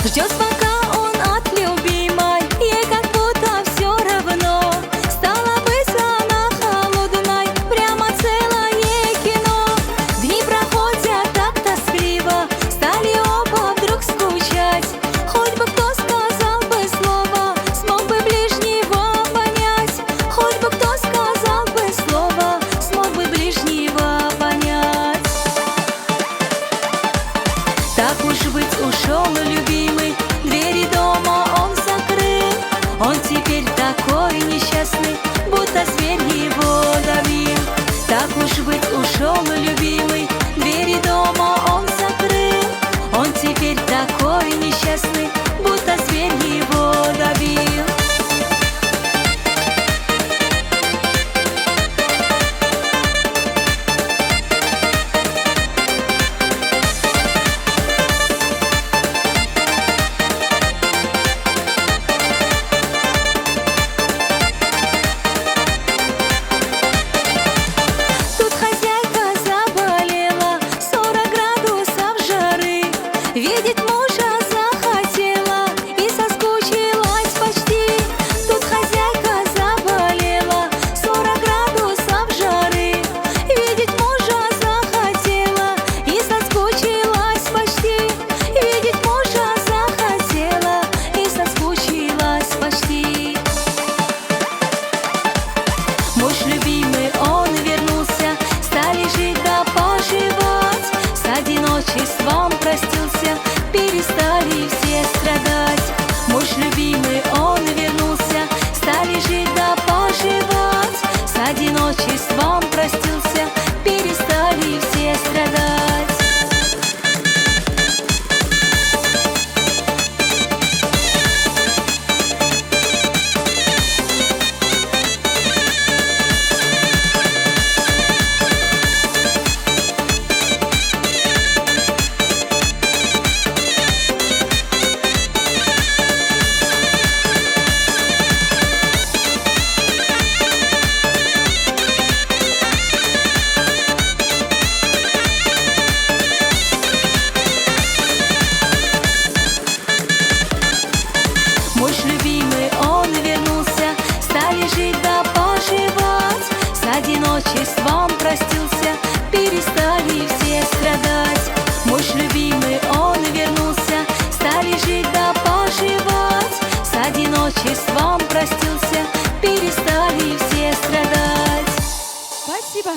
Ждет, пока он от любимой, ей как будто все равно. Стала быть она холодной, прямо целое кино. Дни проходят так тоскливо, стали оба вдруг скучать. Хоть бы кто сказал бы слово, смог бы ближнего понять. Хоть бы кто сказал бы слово, смог бы ближнего понять. Так уж быть, ушел любимый, двери дома он закрыл. Он теперь такой несчастный, будто зверь его давил. Так уж быть, ушел любимый, двери дома он закрыл. Он теперь такой несчастный, будто зверь его давил. Видеть мужа захотела и соскучилась почти. Тут хозяйка заболела, 40 градусов жары. Видеть мужа захотела и соскучилась почти. Видеть мужа захотела и соскучилась почти. Муж любимый, он вернулся, стали жить да поживать. С одиночеством простился, перестали все страдать. Муж любимый, он вернулся, стали жить да поживать. С одиночеством простился, перестали все страдать. Муж любимый, он вернулся, стали жить да поживать. С одиночеством простился, перестали все страдать. Муж любимый, он вернулся, стали жить да поживать. С одиночеством простился, перестали все страдать. Спасибо.